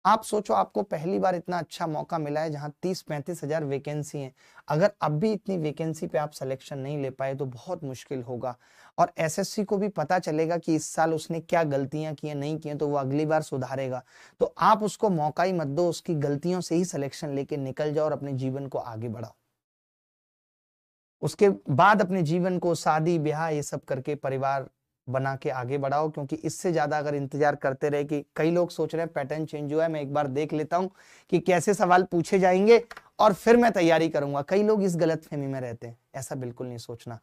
आप सोचो, आपको पहली बार इतना अच्छा मौका मिला है जहां 30-35 हजार वैकेंसी है। अगर अब भी इतनी वैकेंसी पे आप सिलेक्शन नहीं ले पाए तो बहुत मुश्किल होगा। और एसएससी को भी पता चलेगा कि इस साल उसने क्या गलतियां की नहीं की, तो वो अगली बार सुधारेगा। तो आप उसको मौका ही मत दो, उसकी गलतियों से ही सिलेक्शन लेके निकल जाओ और अपने जीवन को आगे बढ़ाओ। उसके बाद अपने जीवन को शादी ब्याह ये सब करके परिवार बना के आगे बढ़ाओ। क्योंकि इससे ज्यादा अगर इंतजार करते रहे, कि कई लोग सोच रहे हैं पैटर्न चेंज हुआ है, मैं एक बार देख लेता हूं कि कैसे सवाल पूछे जाएंगे और फिर मैं तैयारी करूंगा। कई लोग इस गलतफहमी में रहते हैं, ऐसा बिल्कुल नहीं सोचना।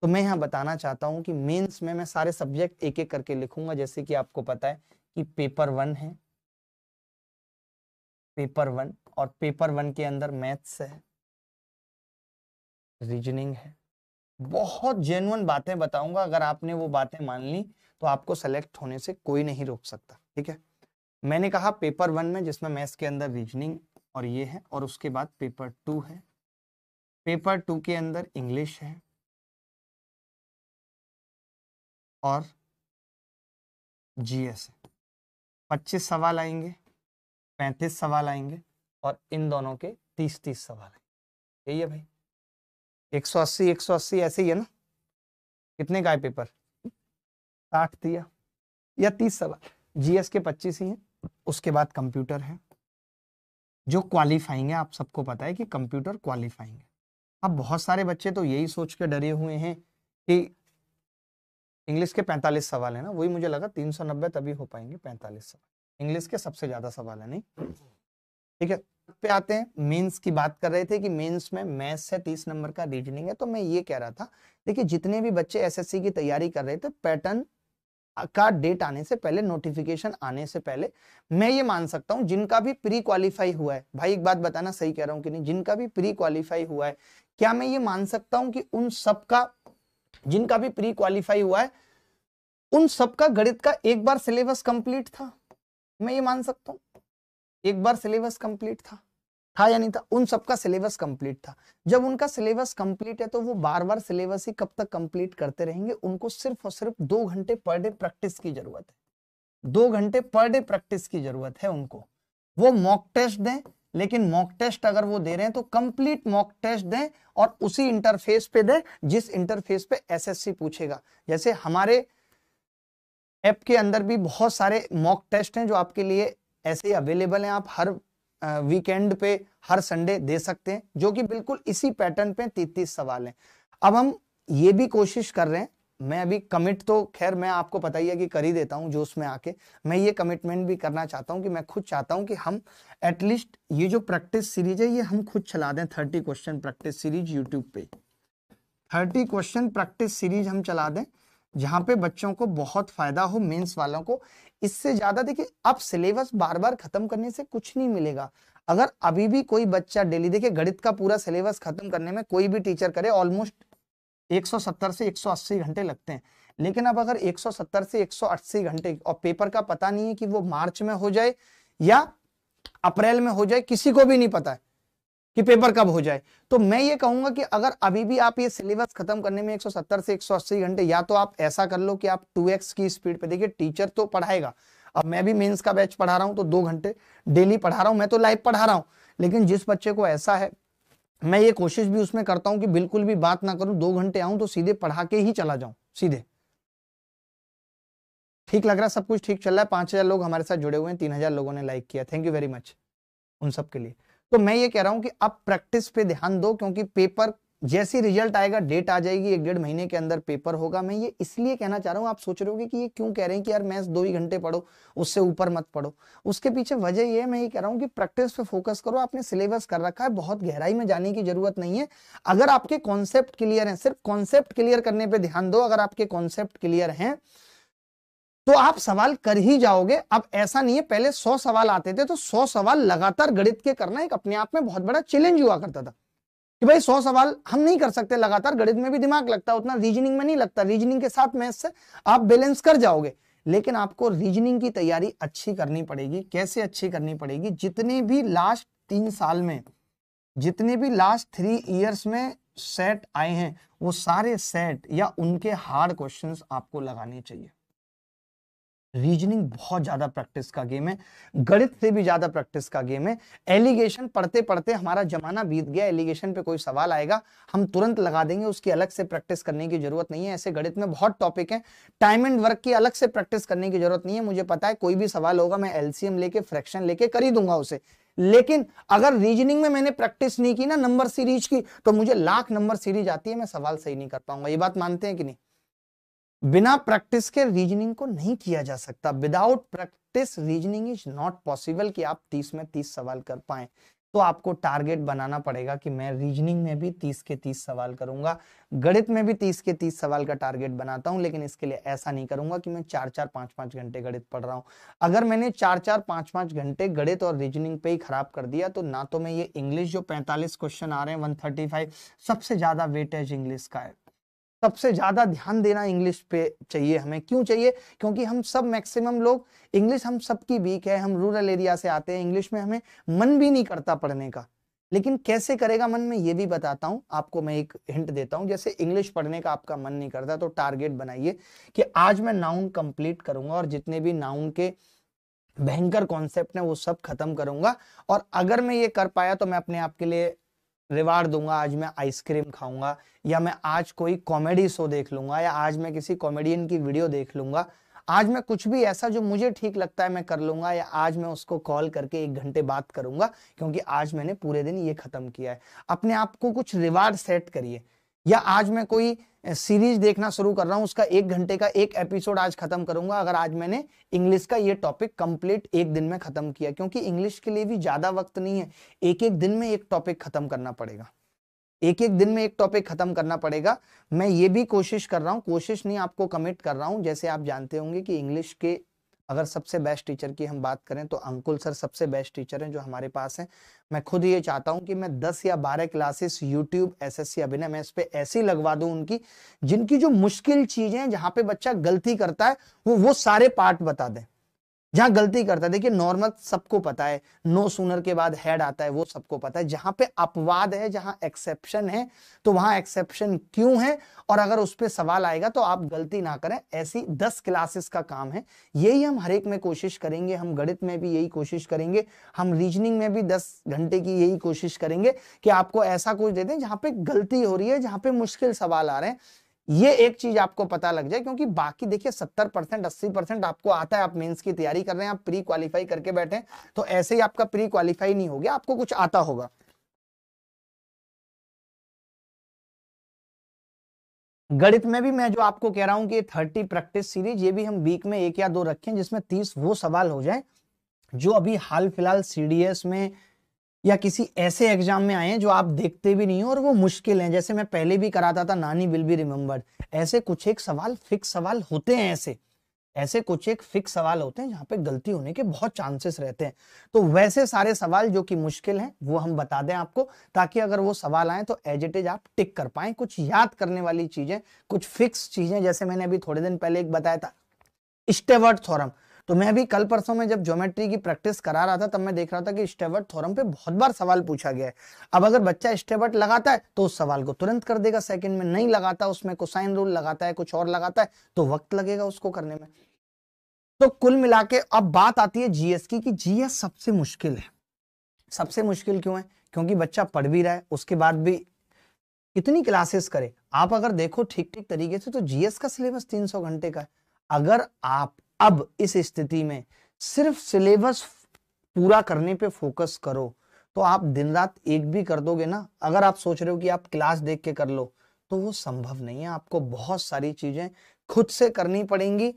तो मैं यहाँ बताना चाहता हूँ कि मेंस में मैं सारे सब्जेक्ट एक एक करके लिखूंगा। जैसे कि आपको पता है कि पेपर 1 है, पेपर 1, और पेपर 1 के अंदर मैथ्स है, रीजनिंग है। बहुत जेन्युइन बातें बताऊंगा, अगर आपने वो बातें मान ली तो आपको सेलेक्ट होने से कोई नहीं रोक सकता। ठीक है, मैंने कहा पेपर 1 में, जिसमें मैथ्स के अंदर रीजनिंग और ये है, और उसके बाद पेपर 2 है। पेपर 2 के अंदर इंग्लिश है और जीएस है। 25 सवाल आएंगे, 35 सवाल आएंगे, और इन दोनों के 30-30 सवाल आएंगे। यही है भाई, 180 180 ऐसे ही है ना। कितने का है पेपर? 60 दिया या 30 सवाल। जीएस के 25 ही हैं। उसके बाद कंप्यूटर है जो क्वालिफाइंग है। आप सबको पता है कि कंप्यूटर क्वालिफाइंग है। अब बहुत सारे बच्चे तो यही सोच के डरे हुए हैं कि इंग्लिश के 45 सवाल है ना, वही मुझे लगा 390 तभी हो पाएंगे 45 सवाल। इंग्लिश के सबसे ज्यादा सवाल है नहीं। ठीक है, पे आते हैं। मेंस की बात कर रहे थे कि मेंस में मैथ्स है, 30 नंबर का, रीजनिंग है। तो मैं ये कह रहा था, देखिए जितने भी बच्चे एसएससी की तैयारी कर रहे थे, पैटर्न का डेट आने से पहले, नोटिफिकेशन आने से पहले, मैं ये मान सकता हूं जिनका भी प्री क्वालिफाई हुआ है, भाई एक बात बताना सही कह रहा हूं कि नहीं, जिनका भी प्री क्वालिफाई हुआ है, क्या मैं ये मान सकता हूं कि उन सबका, जिनका भी प्री क्वालिफाई हुआ है, उन सबका गणित का एक बार सिलेबस कंप्लीट था? मैं ये मान सकता हूं एक बार सिलेबस कंप्लीट था या नहीं था? उन सबका सिलेबस कंप्लीट था। जब उनका सिलेबस कंप्लीट है तो वो बार बार सिलेबस ही कब तक कंप्लीट करते रहेंगे? उनको सिर्फ और सिर्फ 2 घंटे पर डे प्रैक्टिस की जरूरत है। 2 घंटे पर डे प्रैक्टिस की जरूरत है उनको। वो मॉक टेस्ट दें, लेकिन मॉक टेस्ट अगर वो दे रहे हैं तो कंप्लीट मॉक टेस्ट दें, और उसी इंटरफेस पे दें जिस इंटरफेस पे एसएससी पूछेगा। जैसे हमारे ऐप के अंदर भी बहुत सारे मॉक टेस्ट हैं जो आपके लिए ऐसे ही अवेलेबल हैं। आप हर वीकेंड पे, हर संडे दे सकते हैं, जो कि बिल्कुल इसी पैटर्न पे 30-30 सवाल हैं। अब हम ये भी कोशिश कर रहे हैं, मैं अभी कमिट तो खैर मैं आपको पता ही है कि कर ही देता हूं जोश में आके। मैं ये कमिटमेंट भी करना चाहता हूं कि मैं खुद चाहता हूं कि हम एटलीस्ट ये जो प्रैक्टिस सीरीज है ये हम खुद चला दें। 30 क्वेश्चन प्रैक्टिस सीरीज यूट्यूब पे, 30 क्वेश्चन प्रैक्टिस सीरीज हम चला दें, जहां पे बच्चों को बहुत फायदा हो, मेंस वालों को। इससे ज्यादा देखिए, अब सिलेबस बार बार खत्म करने से कुछ नहीं मिलेगा। अगर अभी भी कोई बच्चा डेली, देखिए गणित का पूरा सिलेबस खत्म करने में कोई भी टीचर करे ऑलमोस्ट 170 से 180 घंटे लगते हैं। लेकिन अब अगर 170 से 180 घंटे, और पेपर का पता नहीं है कि वो मार्च में हो जाए या अप्रैल में हो जाए, किसी को भी नहीं पता है कि पेपर कब हो जाए। तो मैं ये कहूंगा कि अगर अभी भी आप ये सिलेबस खत्म करने में 170 से 180 घंटे, या तो आप ऐसा कर लो कि आप 2x की स्पीड पे, देखिए टीचर तो पढ़ाएगा। अब मैं भी मेंस का बैच पढ़ा रहा हूं तो 2 घंटे डेली पढ़ा रहा हूं, मैं तो लाइव पढ़ा रहा हूं। लेकिन जिस बच्चे को ऐसा है, मैं ये कोशिश भी उसमें करता हूं कि बिल्कुल भी बात ना करूं, 2 घंटे आऊं तो सीधे पढ़ा के ही चला जाऊं सीधे। ठीक लग रहा है? सब कुछ ठीक चल रहा है? 5000 लोग हमारे साथ जुड़े हुए हैं, 3000 लोगों ने लाइक किया, थैंक यू वेरी मच उन सब के लिए। तो मैं ये कह रहा हूं कि अब प्रैक्टिस पे ध्यान दो, क्योंकि पेपर जैसी रिजल्ट आएगा, डेट आ जाएगी, 1-1.5 महीने के अंदर पेपर होगा। मैं ये इसलिए कहना चाह रहा हूं, आप सोच रहे होगे कि ये क्यों कह रहे हैं कि यार मैथ्स 2 ही घंटे पढ़ो, उससे ऊपर मत पढ़ो। उसके पीछे वजह ये है, मैं ये कह रहा हूं कि प्रैक्टिस पे फोकस करो। आपने सिलेबस कर रखा है, बहुत गहराई में जाने की जरूरत नहीं है। अगर आपके कॉन्सेप्ट क्लियर है, सिर्फ कॉन्सेप्ट क्लियर करने पर ध्यान दो। अगर आपके कॉन्सेप्ट क्लियर है तो आप सवाल कर ही जाओगे। अब ऐसा नहीं है, पहले 100 सवाल आते थे तो 100 सवाल लगातार गणित के करना एक अपने आप में बहुत बड़ा चैलेंज हुआ करता था कि भाई 100 सवाल हम नहीं कर सकते लगातार। गणित में भी दिमाग लगता है, उतना रीजनिंग में नहीं लगता। रीजनिंग के साथ मैथ्स से आप बैलेंस कर जाओगे। लेकिन आपको रीजनिंग की तैयारी अच्छी करनी पड़ेगी। कैसे अच्छी करनी पड़ेगी? जितने भी लास्ट 3 साल में, जितने भी लास्ट 3 इयर्स में सेट आए हैं, वो सारे सेट या उनके हार्ड क्वेश्चंस आपको लगाने चाहिए। रीजनिंग बहुत ज्यादा प्रैक्टिस का गेम है, गणित से भी ज्यादा प्रैक्टिस का गेम है। एलिगेशन पढ़ते पढ़ते हमारा जमाना बीत गया, एलिगेशन पे कोई सवाल आएगा हम तुरंत लगा देंगे, उसकी अलग से प्रैक्टिस करने की जरूरत नहीं है। ऐसे गणित में बहुत टॉपिक है, टाइम एंड वर्क की अलग से प्रैक्टिस करने की जरूरत नहीं है। मुझे पता है कोई भी सवाल होगा मैं एलसीएम लेके फ्रैक्शन लेके कर ही दूंगा उसे, लेकिन अगर रीजनिंग में मैंने प्रैक्टिस नहीं की ना नंबर सीरीज की, तो मुझे लाख नंबर सीरीज आती है, मैं सवाल सही नहीं कर पाऊंगा। ये बात मानते हैं कि नहीं? बिना प्रैक्टिस के रीजनिंग को नहीं किया जा सकता। Without practice reasoning is not possible कि आप 30 में 30 सवाल कर पाए। तो आपको टारगेट बनाना पड़ेगा कि मैं रीजनिंग में भी 30 के 30 सवाल करूंगा, गणित में भी 30 के 30 सवाल का टारगेट बनाता हूं, लेकिन इसके लिए ऐसा नहीं करूंगा कि मैं 4-4 5-5 घंटे गणित पढ़ रहा हूं। अगर मैंने 4-4 5-5 घंटे गणित और रीजनिंग पे ही खराब कर दिया, तो ना तो मैं ये इंग्लिश जो 45 क्वेश्चन आ रहे हैं 135, सबसे ज्यादा वेटेज इंग्लिश का है, सबसे ज्यादा ध्यान देना इंग्लिश पे चाहिए हमें। क्यों चाहिए? क्योंकि हम सब मैक्सिमम लोग, इंग्लिश हम सबकी वीक है, हम रूरल एरिया से आते हैं, इंग्लिश में हमें मन भी नहीं करता पढ़ने का। लेकिन कैसे करेगा मन में, ये भी बताता हूं आपको, मैं एक हिंट देता हूं। जैसे इंग्लिश पढ़ने का आपका मन नहीं करता, तो टारगेट बनाइए कि आज मैं नाउन कंप्लीट करूंगा और जितने भी नाउन के भयंकर कॉन्सेप्ट है वो सब खत्म करूंगा। और अगर मैं ये कर पाया तो मैं अपने आप के लिए रिवार्ड दूंगा, आज मैं आइसक्रीम खाऊंगा, या मैं आज कोई कॉमेडी शो देख लूंगा, या आज मैं किसी कॉमेडियन की वीडियो देख लूंगा, आज मैं कुछ भी ऐसा जो मुझे ठीक लगता है मैं कर लूंगा, या आज मैं उसको कॉल करके 1 घंटे बात करूंगा, क्योंकि आज मैंने पूरे दिन ये खत्म किया है। अपने आप को कुछ रिवार्ड सेट करिए। या आज मैं कोई सीरीज देखना शुरू कर रहा हूं, उसका 1 घंटे का एक एपिसोड आज खत्म करूंगा, अगर आज मैंने इंग्लिश का ये टॉपिक कंप्लीट 1 दिन में खत्म किया। क्योंकि इंग्लिश के लिए भी ज्यादा वक्त नहीं है, एक एक दिन में एक टॉपिक खत्म करना पड़ेगा, एक एक दिन में एक टॉपिक खत्म करना पड़ेगा। मैं ये भी कोशिश कर रहा हूं, कोशिश नहीं आपको कमिट कर रहा हूं। जैसे आप जानते होंगे कि इंग्लिश के अगर सबसे बेस्ट टीचर की हम बात करें तो अंकुल सर सबसे बेस्ट टीचर हैं जो हमारे पास हैं। मैं खुद ये चाहता हूं कि मैं 10 या 12 क्लासेस यूट्यूब एसएससी अभिनय में इस पे ऐसी लगवा दूं उनकी, जिनकी जो मुश्किल चीजें हैं, जहां पे बच्चा गलती करता है, वो सारे पार्ट बता दें। जहां गलती करता है, देखिए नॉर्मल सबको पता है, नो सूनर के बाद हेड आता है, वो सबको पता है। जहां पे अपवाद है, जहां एक्सेप्शन है, तो वहां एक्सेप्शन क्यों है, और अगर उस पर सवाल आएगा तो आप गलती ना करें। ऐसी 10 क्लासेस का काम है, यही हम हर एक में कोशिश करेंगे। हम गणित में भी यही कोशिश करेंगे, हम रीजनिंग में भी 10 घंटे की यही कोशिश करेंगे कि आपको ऐसा कुछ दे दें जहां पे गलती हो रही है, जहां पे मुश्किल सवाल आ रहे हैं। ये एक चीज आपको पता लग जाए, क्योंकि बाकी देखिए 70% 80% आपको आता है। आप मेंस की तैयारी कर रहे हैं, आप प्री क्वालिफाई करके बैठे हैं, तो ऐसे ही आपका प्री क्वालिफाई नहीं हो गया, आपको कुछ आता होगा। गणित में भी मैं जो आपको कह रहा हूं कि 30 प्रैक्टिस सीरीज, ये भी हम वीक में 1 या 2 रखें, जिसमें 30 वो सवाल हो जाए जो अभी हाल फिलहाल सीडीएस में या किसी ऐसे एग्जाम में आए हैं जो आप देखते भी नहीं हो और वो मुश्किल हैं। जैसे मैं पहले भी कराता था नानी विल बी रिमेम्बर्ड, ऐसे कुछ एक सवाल फिक्स सवाल होते हैं, ऐसे ऐसे कुछ एक फिक्स सवाल होते हैं जहां पे गलती होने के बहुत चांसेस रहते हैं। तो वैसे सारे सवाल जो कि मुश्किल हैं वो हम बता दें आपको, ताकि अगर वो सवाल आए तो एज इट इज आप टिक कर पाएं। कुछ याद करने वाली चीजें, कुछ फिक्स चीजें, जैसे मैंने अभी थोड़े दिन पहले एक बताया था स्टेवर्ट थ्योरम। तो मैं अभी कल परसों में जब ज्योमेट्री की प्रैक्टिस करा रहा था, तब मैं देख रहा था कि स्टेवर्ट थ्योरम पे बहुत बार सवाल पूछा गया है। अब अगर बच्चा स्टेवर्ट लगाता है तो उस सवाल को तुरंत कर देगा सेकंड में, नहीं लगाता, उसमें कोसाइन रूल लगाता है, कुछ और लगाता है, तो वक्त लगेगा उसको करने में। तो कुल मिला के अब बात आती है जीएस की, कि जीएस सबसे मुश्किल है। सबसे मुश्किल क्यों है? क्योंकि बच्चा पढ़ भी रहा है, उसके बाद भी कितनी क्लासेस करे। आप अगर देखो ठीक ठीक तरीके से तो जीएस का सिलेबस 300 घंटे का है। अगर आप अब इस स्थिति में सिर्फ सिलेबस पूरा करने पे फोकस करो, तो आप दिन रात एक भी कर दोगे ना। अगर आप सोच रहे हो कि आप क्लास देख के कर लो, तो वो संभव नहीं है। आपको बहुत सारी चीजें खुद से करनी पड़ेंगी।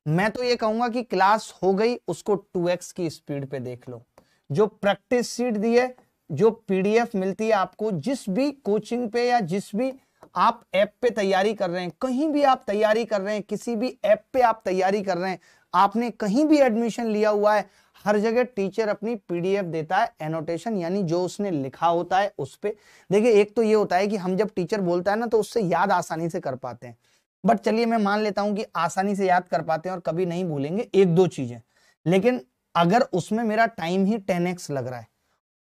मैं तो ये कहूंगा कि क्लास हो गई, उसको 2x की स्पीड पे देख लो। जो प्रैक्टिस सीट दी है, जो पीडीएफ मिलती है आपको, जिस भी कोचिंग पे या जिस भी आप ऐप पे तैयारी कर रहे हैं, कहीं भी आप तैयारी कर रहे हैं, किसी भी ऐप पे आप तैयारी कर रहे हैं, आपने कहीं भी एडमिशन लिया हुआ है, हर जगह टीचर अपनी पीडीएफ देता है, एनोटेशन यानी जो उसने लिखा होता है उस पे। देखिए एक तो ये होता है कि हम जब टीचर बोलता है ना तो उससे याद आसानी से कर पाते हैं। बट चलिए मैं मान लेता हूं कि आसानी से याद कर पाते हैं और कभी नहीं भूलेंगे 1-2 चीजें, लेकिन अगर उसमें मेरा टाइम ही 10x लग रहा है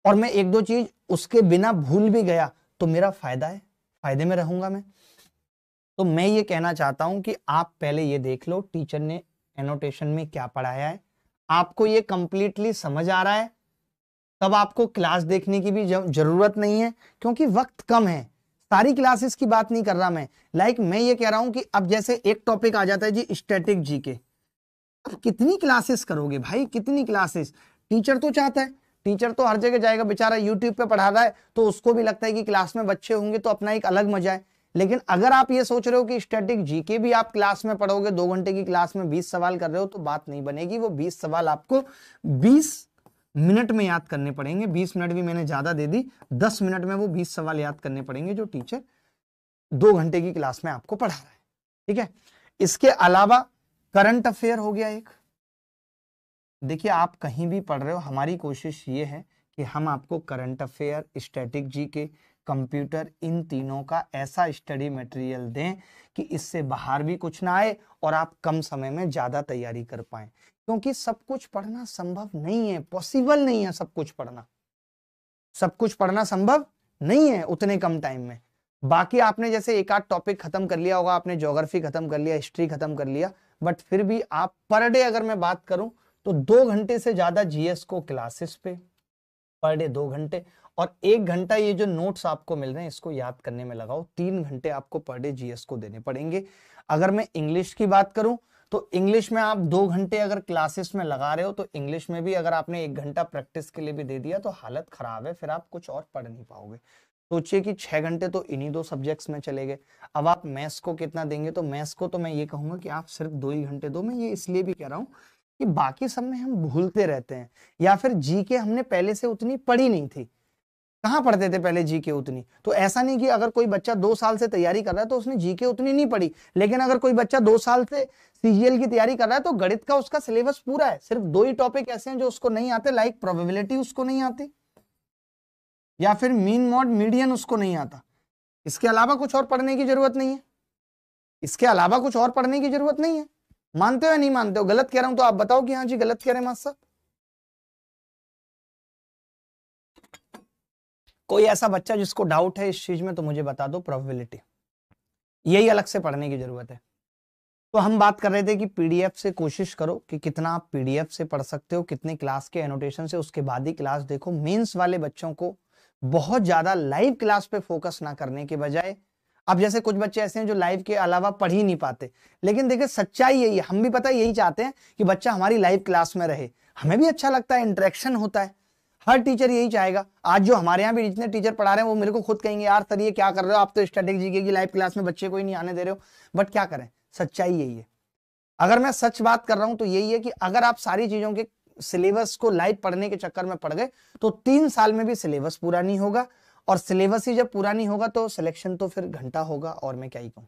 और मैं 1-2 चीज उसके बिना भूल भी गया, तो मेरा फायदा है, फायदे में रहूंगा मैं। तो मैं ये कहना चाहता हूं कि आप पहले ये देख लो टीचर ने एनोटेशन में क्या पढ़ाया है, आपको ये कंप्लीटली समझ आ रहा है, तब आपको क्लास देखने की भी जरूरत नहीं है, क्योंकि वक्त कम है। सारी क्लासेस की बात नहीं कर रहा मैं, मैं ये कह रहा हूं कि अब जैसे एक टॉपिक आ जाता है जी स्टैटिक जीके, अब कितनी क्लासेस करोगे भाई, कितनी क्लासेस। टीचर तो चाहता है, टीचर तो हर जगह जाएगा, बेचारा यूट्यूब पे पढ़ा रहा है तो उसको भी लगता है कि क्लास में बच्चे होंगे तो अपना एक अलग मजा है। लेकिन अगर आप ये सोच रहे हो कि स्टैटिक जीके भी आप क्लास में पढ़ोगे, 2 घंटे की क्लास में 20 सवाल कर रहे हो, तो बात नहीं बनेगी। वो 20 सवाल आपको 20 मिनट में याद करने पड़ेंगे। 20 मिनट भी मैंने ज्यादा दे दी, 10 मिनट में वो 20 सवाल याद करने पड़ेंगे जो टीचर 2 घंटे की क्लास में आपको पढ़ा रहा है। ठीक है, इसके अलावा करंट अफेयर हो गया एक। देखिए आप कहीं भी पढ़ रहे हो, हमारी कोशिश ये है कि हम आपको current affair, static GK, computer, इन तीनों का ऐसा स्टडी मटेरियल दें कि इससे बाहर भी कुछ ना आए और आप कम समय में ज्यादा तैयारी कर पाएं। क्योंकि सब कुछ पढ़ना संभव नहीं है, पॉसिबल नहीं है सब कुछ पढ़ना, सब कुछ पढ़ना संभव नहीं है उतने कम टाइम में। बाकी आपने जैसे एक आध टॉपिक खत्म कर लिया होगा, आपने ज्योग्राफी खत्म कर लिया, हिस्ट्री खत्म कर लिया, बट फिर भी आप पर डे अगर मैं बात करूं तो 2 घंटे से ज्यादा जीएस को क्लासेस पे पर डे 2 घंटे, और 1 घंटा ये जो नोट्स आपको मिल रहे हैं इसको याद करने में लगाओ। 3 घंटे आपको पर डे जीएस को देने पड़ेंगे। अगर मैं इंग्लिश की बात करूं तो इंग्लिश में आप 2 घंटे अगर क्लासेस में लगा रहे हो तो इंग्लिश में भी अगर आपने 1 घंटा प्रैक्टिस के लिए भी दे दिया तो हालत खराब है, फिर आप कुछ और पढ़ नहीं पाओगे। सोचिए कि 6 घंटे तो इन्हीं 2 सब्जेक्ट्स में चले गए। अब आप मैथ्स को कितना देंगे, तो मैथ्स को तो मैं ये कहूंगा कि आप सिर्फ 2 ही घंटे दो। मैं ये इसलिए भी कह रहा हूँ कि बाकी सब में हम भूलते रहते हैं, या फिर जीके हमने पहले से उतनी पढ़ी नहीं थी। कहाँ पढ़ते थे पहले जीके उतनी? तो ऐसा नहीं कि अगर कोई बच्चा 2 साल से तैयारी कर रहा है तो उसने जीके उतनी नहीं पढ़ी, लेकिन अगर कोई बच्चा 2 साल से सीजीएल की तैयारी कर रहा है तो गणित का उसका सिलेबस पूरा है। सिर्फ 2 ही टॉपिक ऐसे हैं जो उसको नहीं आते, लाइक प्रोबेबिलिटी उसको नहीं आती, या फिर मीन मॉड मीडियन उसको नहीं आता। इसके अलावा कुछ और पढ़ने की जरूरत नहीं है, इसके अलावा कुछ और पढ़ने की जरूरत नहीं है। मानते हो या नहीं मानते हो? गलत कह रहा हूं तो आप बताओ कि हाँ जी गलत कह रहे हैं मास्टर। कोई ऐसा बच्चा जिसको डाउट है इस चीज में तो मुझे बता दो। प्रोबेबिलिटी यही अलग से पढ़ने की जरूरत है। तो हम बात कर रहे थे कि पीडीएफ से कोशिश करो कि कितना आप पीडीएफ से पढ़ सकते हो, कितने क्लास के एनोटेशन से, उसके बाद ही क्लास देखो। मेंस वाले बच्चों को बहुत ज्यादा लाइव क्लास पे फोकस ना करने के बजाय, अब जैसे कुछ बच्चे ऐसे हैं जो लाइव के अलावा पढ़ ही नहीं पाते, लेकिन देखिए सच्चाई यही है, हम भी पता है यही चाहते हैं कि बच्चा हमारी लाइव क्लास में रहे। हमें भी अच्छा लगता है, इंटरेक्शन होता है, हर टीचर यही चाहेगा। आज जो हमारे यहाँ भी जितने टीचर पढ़ा रहे हैं वो मेरे को खुद कहेंगे यार सर ये क्या कर रहे हो, आप तो स्टैटिक जीके की लाइव क्लास में बच्चे को ही नहीं आने दे रहे हो। बट क्या करें, सच्चाई यही है। अगर मैं सच बात कर रहा हूं तो यही है कि अगर आप सारी चीजों के सिलेबस को लाइव पढ़ने के चक्कर में पड़ गए तो 3 साल में भी सिलेबस पूरा नहीं होगा, और सिलेबस ही जब पूरा नहीं होगा तो सिलेक्शन तो फिर घंटा होगा, और मैं क्या ही कहूं,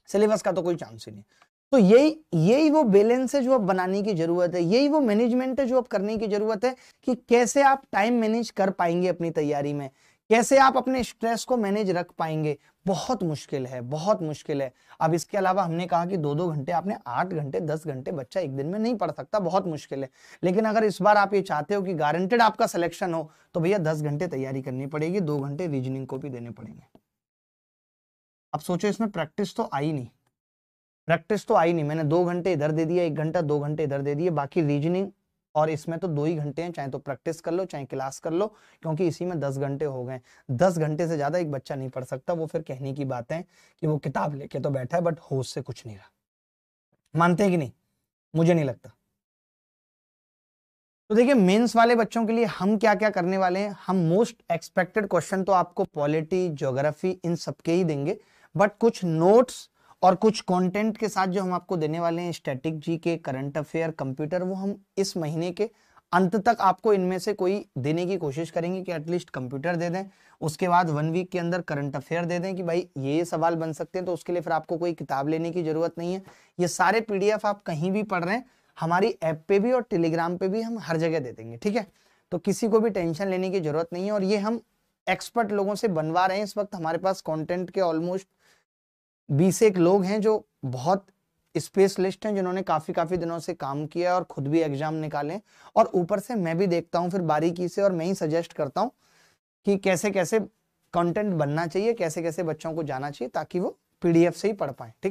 सिलेबस का तो कोई चांस ही नहीं। तो यही वो बैलेंस है जो अब बनाने की जरूरत है, यही वो मैनेजमेंट है जो अब करने की जरूरत है कि कैसे आप टाइम मैनेज कर पाएंगे अपनी तैयारी में, कैसे आप अपने स्ट्रेस को मैनेज रख पाएंगे। बहुत मुश्किल है, बहुत मुश्किल है। अब इसके अलावा हमने कहा कि 2-2 घंटे, आपने 8 घंटे 10 घंटे बच्चा एक दिन में नहीं पढ़ सकता, बहुत मुश्किल है। लेकिन अगर इस बार आप ये चाहते हो कि गारंटेड आपका सिलेक्शन हो तो भैया 10 घंटे तैयारी करनी पड़ेगी, 2 घंटे रीजनिंग को भी देने पड़ेंगे। अब सोचो इसमें प्रैक्टिस तो आई नहीं, प्रैक्टिस तो आई नहीं। मैंने 2 घंटे इधर दे दिया, 1 घंटा 2 घंटे इधर दे दिए, बाकी रीजनिंग और इसमें तो 2 ही घंटे हैं, चाहे तो प्रैक्टिस कर लो चाहे क्लास कर लो, क्योंकि इसी में 10 घंटे हो गए। 10 घंटे से ज्यादा एक बच्चा नहीं पढ़ सकता। वो फिर कहने की बात है कि वो किताब लेके तो बैठा है बट होश से कुछ नहीं रहा। मानते हैं कि नहीं? मुझे नहीं लगता। तो देखिए मेंस वाले बच्चों के लिए हम क्या क्या करने वाले हैं। हम मोस्ट एक्सपेक्टेड क्वेश्चन तो आपको पॉलिटी, ज्योग्राफी, इन सबके ही देंगे, बट कुछ नोट्स और कुछ कंटेंट के साथ जो हम आपको देने वाले हैं, static GK, current affair, computer, वो हम इस महीने के अंत तक आपको इनमें से कोई देने की कोशिश करेंगे कि एटलीस्ट कंप्यूटर दे दें, उसके बाद 1 वीक के अंदर करंट अफेयर दे दें कि भाई ये सवाल बन सकते हैं, तो उसके लिए फिर आपको कोई किताब लेने की जरूरत नहीं है। ये सारे पीडीएफ आप कहीं भी पढ़ रहे हैं, हमारी ऐप पे भी और टेलीग्राम पे भी हम हर जगह दे देंगे, ठीक है? तो किसी को भी टेंशन लेने की जरूरत नहीं है। और ये हम एक्सपर्ट लोगों से बनवा रहे हैं। इस वक्त हमारे पास कंटेंट के ऑलमोस्ट 20 लोग हैं जो बहुत स्पेशलिस्ट हैं, जिन्होंने काफी दिनों से काम किया और खुद भी एग्जाम निकाले, और ऊपर से मैं भी देखता हूं फिर बारीकी से, और मैं ही सजेस्ट करता हूं कि कैसे कैसे कंटेंट बनना चाहिए, कैसे कैसे बच्चों को जाना चाहिए, ताकि वो पीडीएफ से ही पढ़ पाए, ठीक है?